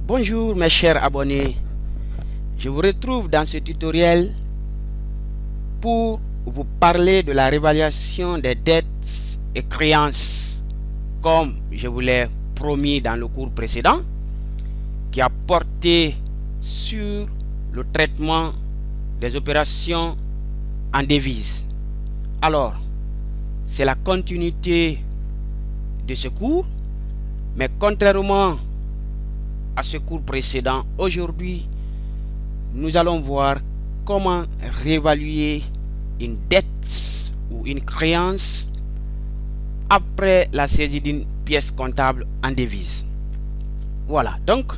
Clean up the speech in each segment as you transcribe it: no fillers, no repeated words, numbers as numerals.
Bonjour mes chers abonnés, je vous retrouve dans ce tutoriel pour vous parler de la réévaluation des dettes et créances comme je vous l'ai promis dans le cours précédent qui a porté sur le traitement des opérations en devises. Alors, c'est la continuité de ce cours, mais contrairement à ce cours précédent, aujourd'hui, nous allons voir comment réévaluer une dette ou une créance après la saisie d'une pièce comptable en devise. Voilà, donc,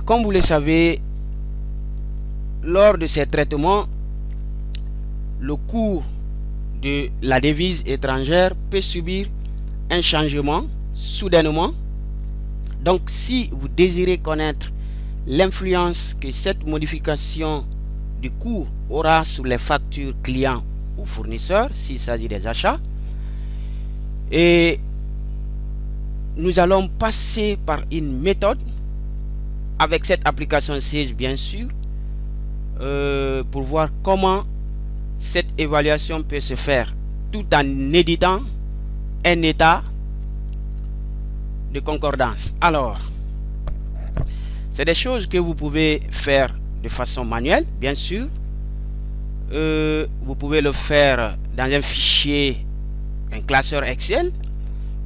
comme vous le savez, lors de ces traitements, le cours de la devise étrangère peut subir un changement soudainement. Donc, si vous désirez connaître l'influence que cette modification du cours aura sur les factures clients ou fournisseurs, s'il s'agit des achats, et nous allons passer par une méthode avec cette application Sage, bien sûr, pour voir comment cette évaluation peut se faire tout en éditant un état de concordance. Alors, c'est des choses que vous pouvez faire de façon manuelle, bien sûr. Vous pouvez le faire dans un fichier, un classeur Excel,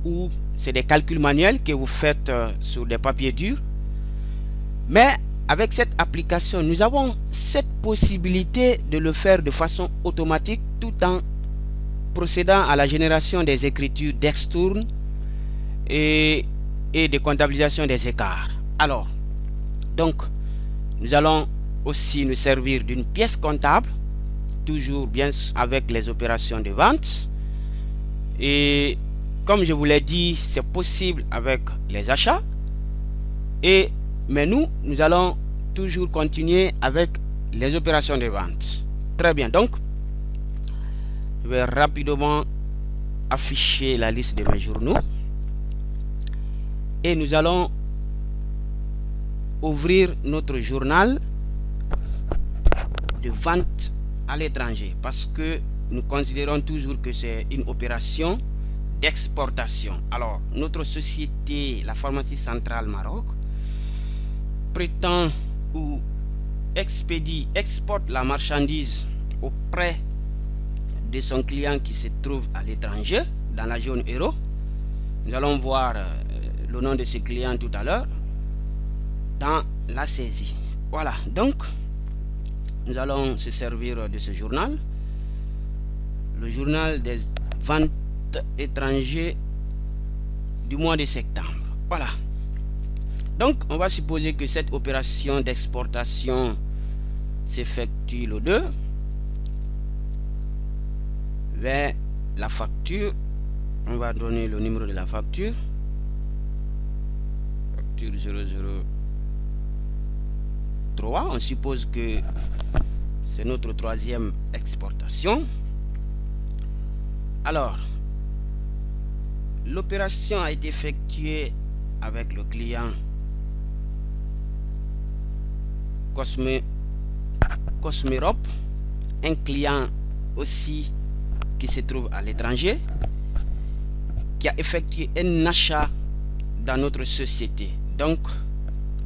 ou c'est des calculs manuels que vous faites sur des papiers durs. Mais avec cette application, nous avons cette possibilité de le faire de façon automatique tout en procédant à la génération des écritures d'extourne et de comptabilisation des écarts. Alors, donc, nous allons aussi nous servir d'une pièce comptable, toujours bien avec les opérations de vente. Et comme je vous l'ai dit, c'est possible avec les achats. Mais nous allons toujours continuer avec les opérations de vente. Très bien, donc, je vais rapidement afficher la liste de mes journaux. Et nous allons ouvrir notre journal de vente à l'étranger parce que nous considérons toujours que c'est une opération d'exportation. Alors, notre société, la pharmacie centrale Maroc, prétend ou exporte la marchandise auprès de son client qui se trouve à l'étranger, dans la zone euro. Nous allons voir le nom de ce client tout à l'heure dans la saisie. Voilà, donc nous allons se servir de ce journal, le journal des ventes étrangères du mois de septembre. Voilà, donc on va supposer que cette opération d'exportation s'effectue le 2 vers la facture. On va donner le numéro de la facture, facture 003. On suppose que c'est notre troisième exportation. Alors, l'opération a été effectuée avec le client Cosmerop, un client aussi qui se trouve à l'étranger, qui a effectué un achat dans notre société. Donc,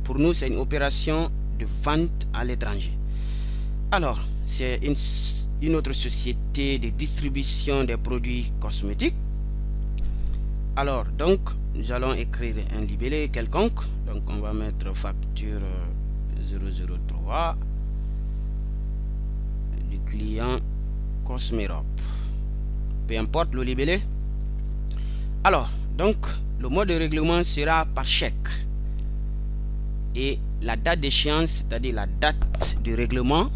pour nous, c'est une opération de vente à l'étranger. Alors, c'est une autre société de distribution des produits cosmétiques. Alors, donc, nous allons écrire un libellé quelconque. Donc, on va mettre facture 003 du client Cosmerop. Peu importe le libellé. Alors, donc, le mode de règlement sera par chèque. Et la date d'échéance, c'est-à-dire la date de règlement,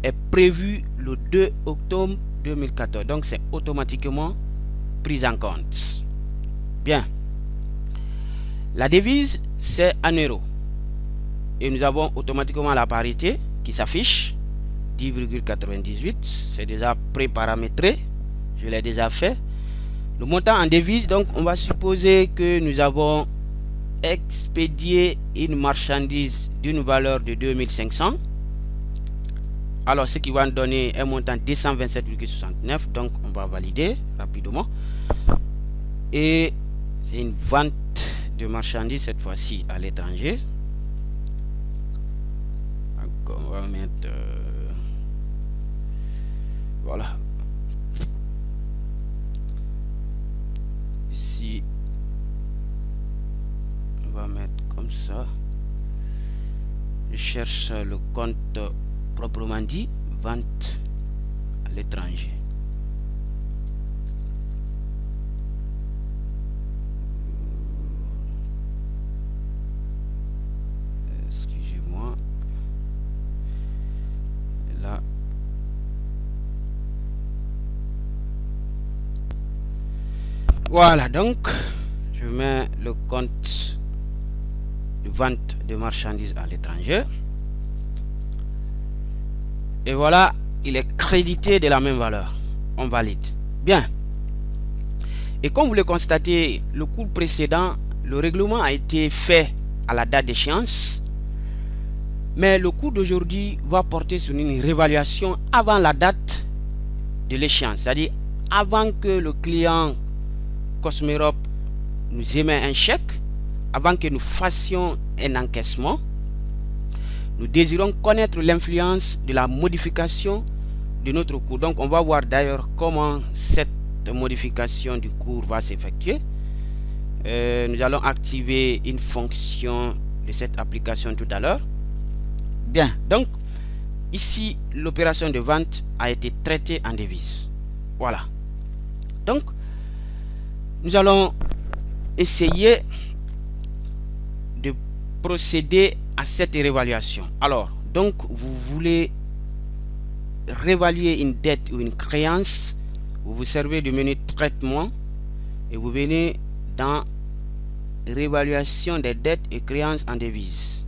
est prévue le 2 octobre 2014. Donc, c'est automatiquement pris en compte. Bien. La devise, c'est en euros. Et nous avons automatiquement la parité qui s'affiche, 10,98. C'est déjà pré-paramétré. Je l'ai déjà fait. Le montant en devise, donc on va supposer que nous avons expédier une marchandise d'une valeur de 2500. Alors, ce qui va nous donner un montant 227,69. Donc, on va valider rapidement. Et c'est une vente de marchandises, cette fois-ci à l'étranger. On va mettre... voilà. Ici, on va mettre comme ça. Je cherche le compte proprement dit, vente à l'étranger. Excusez-moi. Là. Voilà, donc je mets le compte de vente de marchandises à l'étranger. Et voilà, il est crédité de la même valeur. On valide. Bien. Et comme vous le constatez, le cours précédent, le règlement a été fait à la date d'échéance. Mais le cours d'aujourd'hui va porter sur une réévaluation avant la date de l'échéance. C'est-à-dire avant que le client Cosmerope nous émet un chèque, avant que nous fassions un encaissement. Nous désirons connaître l'influence de la modification de notre cours. Donc, on va voir d'ailleurs comment cette modification du cours va s'effectuer. Nous allons activer une fonction de cette application tout à l'heure. Bien, donc, ici, l'opération de vente a été traitée en devise. Voilà. Donc, nous allons essayer de procéder à cette réévaluation. Alors, donc, vous voulez réévaluer une dette ou une créance, vous vous servez du menu traitement et vous venez dans réévaluation des dettes et créances en devises.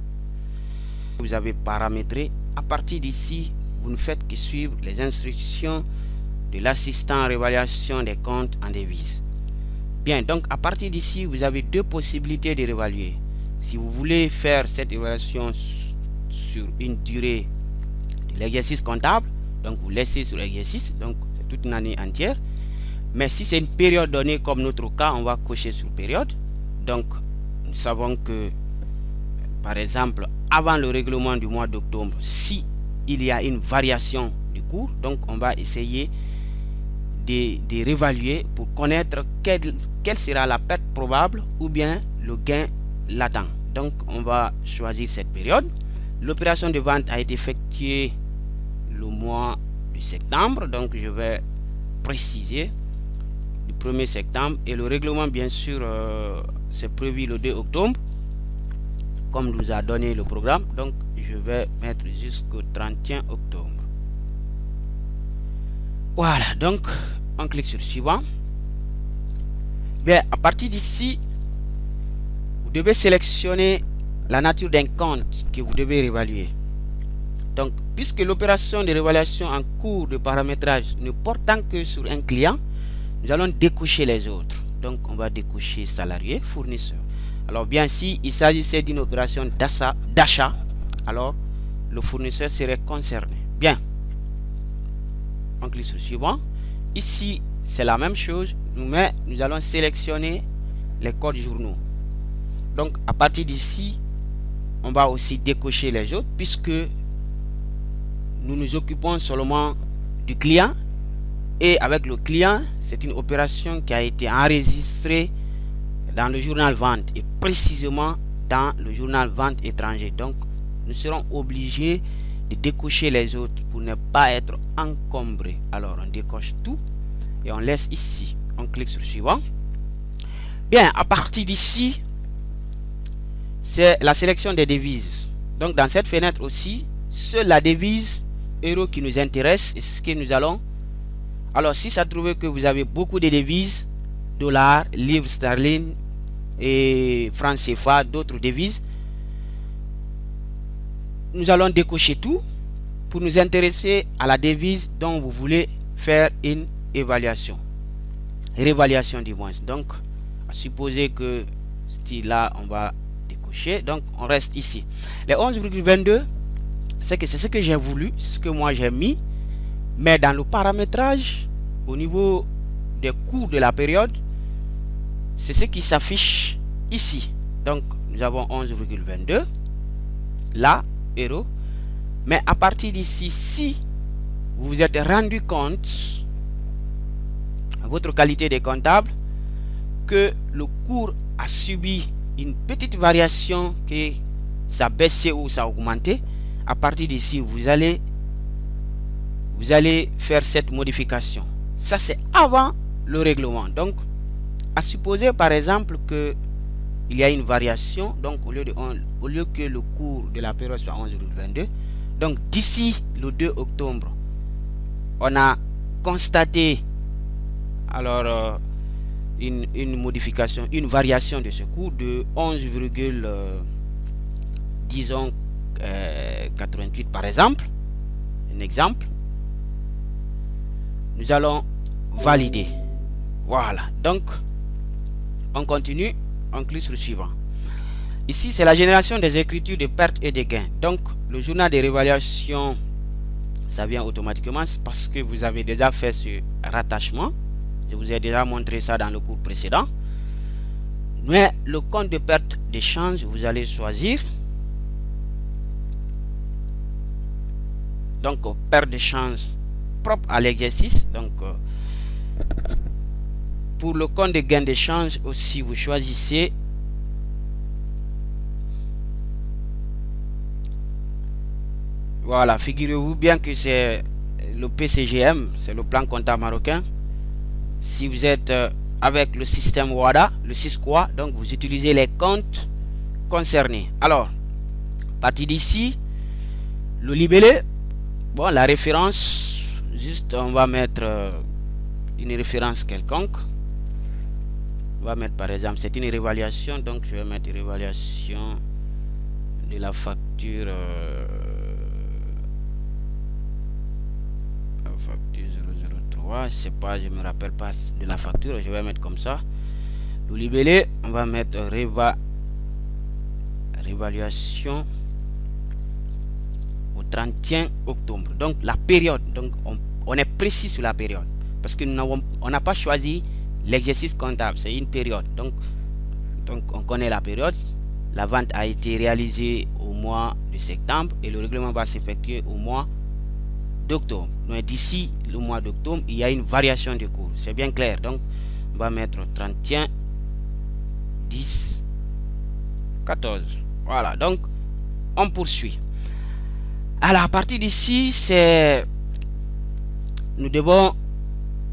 Vous avez paramétré. À partir d'ici, vous ne faites que suivre les instructions de l'assistant à réévaluation des comptes en devises. Bien, donc à partir d'ici, vous avez deux possibilités de réévaluer. Si vous voulez faire cette évaluation sur une durée de l'exercice comptable, donc vous laissez sur l'exercice, donc c'est toute une année entière. Mais si c'est une période donnée comme notre cas, on va cocher sur période. Donc nous savons que par exemple avant le règlement du mois d'octobre, si il y a une variation du cours, donc on va essayer de réévaluer pour connaître quelle sera la perte probable ou bien le gain latent. Donc on va choisir cette période. L'opération de vente a été effectuée le mois de septembre, donc je vais préciser du 1er septembre et le règlement bien sûr c'est prévu le 2 octobre comme nous a donné le programme, donc je vais mettre jusqu'au 31 octobre. Voilà, donc on clique sur suivant. Bien, à partir d'ici, vous devez sélectionner la nature d'un compte que vous devez réévaluer. Donc, puisque l'opération de réévaluation en cours de paramétrage ne portant que sur un client, nous allons décocher les autres. Donc, on va décocher salarié, fournisseur. Alors, bien, si il s'agissait d'une opération d'achat, alors le fournisseur serait concerné. Bien. On clique sur suivant. Ici, c'est la même chose, mais nous allons sélectionner les codes journaux. Donc, à partir d'ici, on va aussi décocher les autres puisque nous nous occupons seulement du client. Et avec le client, c'est une opération qui a été enregistrée dans le journal vente et précisément dans le journal vente étranger. Donc, nous serons obligés de décocher les autres pour ne pas être encombrés. Alors, on décoche tout et on laisse ici. On clique sur suivant. Bien, à partir d'ici, c'est la sélection des devises. Donc, dans cette fenêtre aussi, seule la devise euro qui nous intéresse et ce que nous allons. Alors, si ça trouve que vous avez beaucoup de devises, dollars, livres sterling et francs CFA, d'autres devises, nous allons décocher tout pour nous intéresser à la devise dont vous voulez faire une évaluation, réévaluation du moins. Donc, à supposer que style là, on va coché, donc on reste ici. Les 11,22, c'est ce que j'ai voulu, c'est ce que moi j'ai mis, mais dans le paramétrage, au niveau des cours de la période, c'est ce qui s'affiche ici. Donc nous avons 11,22, là, euros. Mais à partir d'ici, si vous vous êtes rendu compte, à votre qualité de comptable, que le cours a subi une petite variation, que ça a baissé ou ça a augmenté, à partir d'ici, vous allez faire cette modification. Ça, c'est avant le règlement. Donc, à supposer par exemple que il y a une variation, donc au lieu que le cours de la période soit 11,22, donc d'ici le 2 octobre, on a constaté alors une modification, une variation de ce cours de 11,88 par exemple. Un exemple. Nous allons valider. Voilà. Donc, on continue. On clique sur le suivant. Ici, c'est la génération des écritures de pertes et de gains. Donc, le journal de réévaluation, ça vient automatiquement parce que vous avez déjà fait ce rattachement. Je vous ai déjà montré ça dans le cours précédent. Mais le compte de perte de change, vous allez choisir. Donc, perte de change propre à l'exercice. Donc, pour le compte de gain de change aussi, vous choisissez voilà, figurez-vous bien que c'est le PCGM, c'est le plan comptable marocain. Si vous êtes avec le système WADA, le SysQua, donc vous utilisez les comptes concernés. Alors, à partir d'ici, le libellé, bon, la référence, juste on va mettre une référence quelconque. On va mettre par exemple, c'est une réévaluation, donc je vais mettre réévaluation de la facture. Facture 003, c'est pas, je me rappelle pas de la facture, je vais mettre comme ça. Le libellé, on va mettre réévaluation au 31 octobre. Donc la période, donc on est précis sur la période parce que on n'a pas choisi l'exercice comptable, c'est une période. Donc on connaît la période. La vente a été réalisée au mois de septembre et le règlement va s'effectuer au mois d'octobre. Donc d'ici le mois d'octobre, il y a une variation de cours. C'est bien clair. Donc on va mettre 31 10 14. Voilà. Donc on poursuit. Alors à partir d'ici, nous devons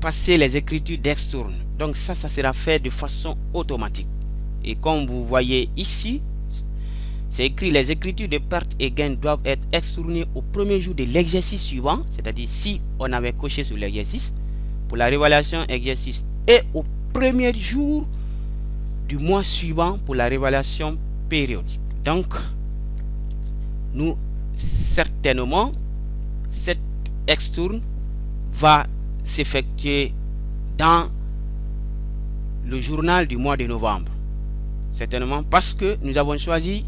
passer les écritures d'extourne. Donc ça sera fait de façon automatique. Et comme vous voyez ici, c'est écrit: les écritures de perte et gain doivent être extournées au premier jour de l'exercice suivant, c'est-à-dire si on avait coché sur l'exercice pour la réévaluation exercice, et au premier jour du mois suivant pour la réévaluation périodique. Donc, nous, certainement, cette extourne va s'effectuer dans le journal du mois de novembre. Certainement parce que nous avons choisi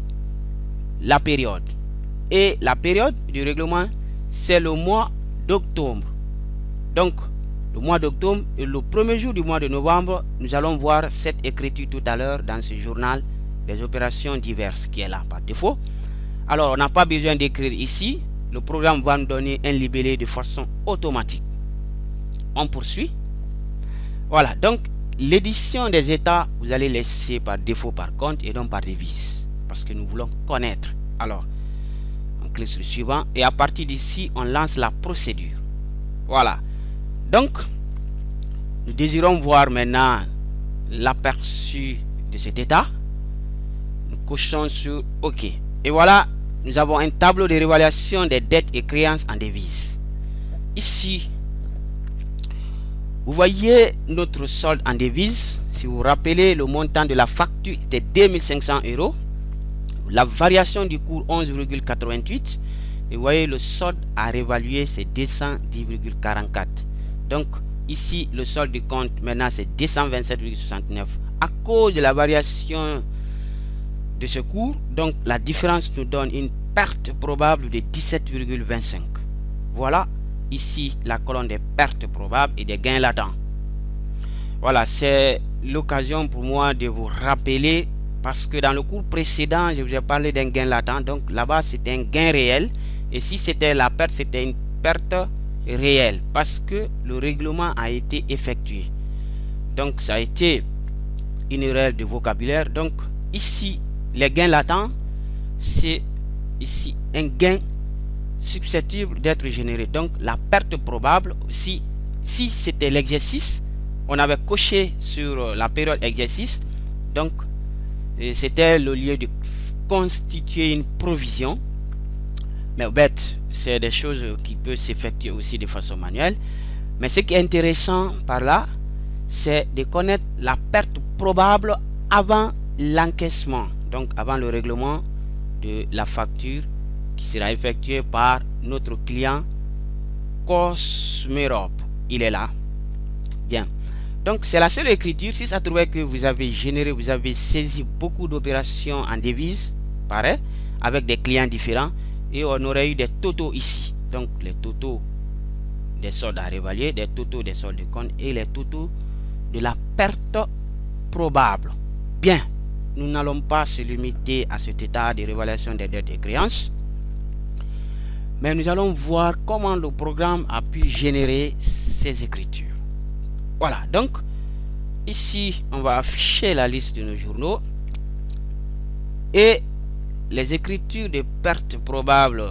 la période. Et la période du règlement, c'est le mois d'octobre. Donc, le mois d'octobre et le premier jour du mois de novembre, nous allons voir cette écriture tout à l'heure dans ce journal des opérations diverses qui est là par défaut. Alors, on n'a pas besoin d'écrire ici. Le programme va nous donner un libellé de façon automatique. On poursuit. Voilà, donc l'édition des états, vous allez laisser par défaut par compte et non par devise, parce que nous voulons connaître. Alors, on clique sur le suivant et à partir d'ici, on lance la procédure. Voilà. Donc, nous désirons voir maintenant l'aperçu de cet état. Nous cochons sur OK. Et voilà, nous avons un tableau de réévaluation des dettes et créances en devises. Ici, vous voyez notre solde en devises. Si vous vous rappelez, le montant de la facture était 2500 €. La variation du cours 11,88. Et vous voyez, le solde à réévaluer, c'est 210,44. Donc, ici, le solde du compte, maintenant, c'est 227,69. À cause de la variation de ce cours. Donc la différence nous donne une perte probable de 17,25. Voilà ici la colonne des pertes probables et des gains latents. Voilà, c'est l'occasion pour moi de vous rappeler, parce que dans le cours précédent, je vous ai parlé d'un gain latent. Donc là-bas, c'était un gain réel. Et si c'était la perte, c'était une perte réelle, parce que le règlement a été effectué. Donc ça a été une erreur de vocabulaire. Donc ici, les gains latents, c'est ici un gain susceptible d'être généré. Donc la perte probable, si c'était l'exercice, on avait coché sur la période exercice, donc c'était le lieu de constituer une provision. Mais bête, c'est des choses qui peuvent s'effectuer aussi de façon manuelle. Mais ce qui est intéressant par là, c'est de connaître la perte probable avant l'encaissement, donc avant le règlement de la facture qui sera effectuée par notre client Cosmerop. Il est là. Bien. Donc c'est la seule écriture. Si ça trouvait que vous avez généré, vous avez saisi beaucoup d'opérations en devises, pareil, avec des clients différents, et on aurait eu des totaux ici. Donc les totaux des soldes à révalier, des totaux des soldes de compte et les totaux de la perte probable. Bien, nous n'allons pas se limiter à cet état de révélation des dettes et créances, mais nous allons voir comment le programme a pu générer ces écritures. Voilà, donc ici on va afficher la liste de nos journaux et les écritures de pertes probables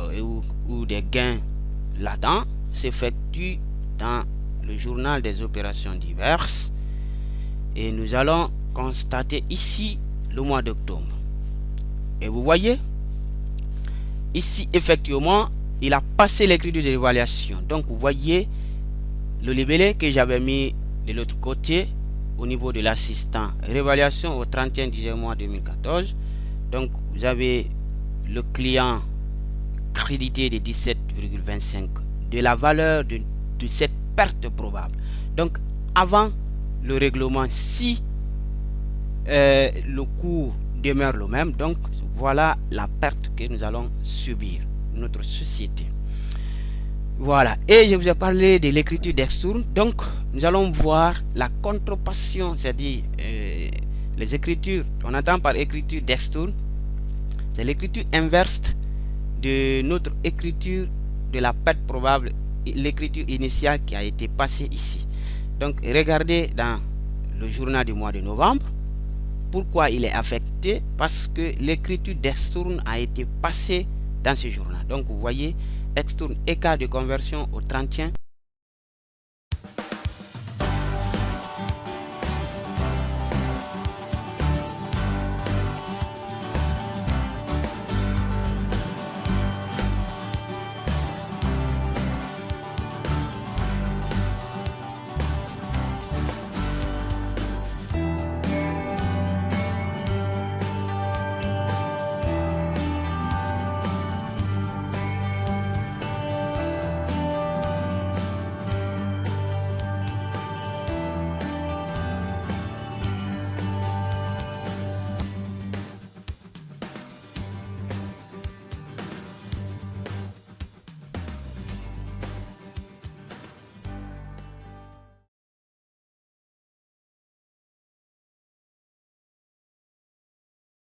ou des gains latents s'effectuent dans le journal des opérations diverses, et nous allons constater ici le mois d'octobre. Et vous voyez ici, effectivement, il a passé l'écriture de l'évaluation. Donc vous voyez le libellé que j'avais mis de l'autre côté au niveau de l'assistant réévaluation au 31 mois 2014. Donc vous avez le client crédité de 17,25 de la valeur de cette perte probable. Donc avant le règlement, si le cours demeure le même, donc voilà la perte que nous allons subir, notre société. Voilà, et je vous ai parlé de l'écriture d'extourne. Donc nous allons voir la contrepartie, c'est-à-dire les écritures, on entend par écriture d'extourne, c'est l'écriture inverse de notre écriture de la perte probable, l'écriture initiale qui a été passée ici. Donc regardez dans le journal du mois de novembre. Pourquoi il est affecté? Parce que l'écriture d'extourne a été passée dans ce journal. Donc vous voyez, extourne écart de conversion au 31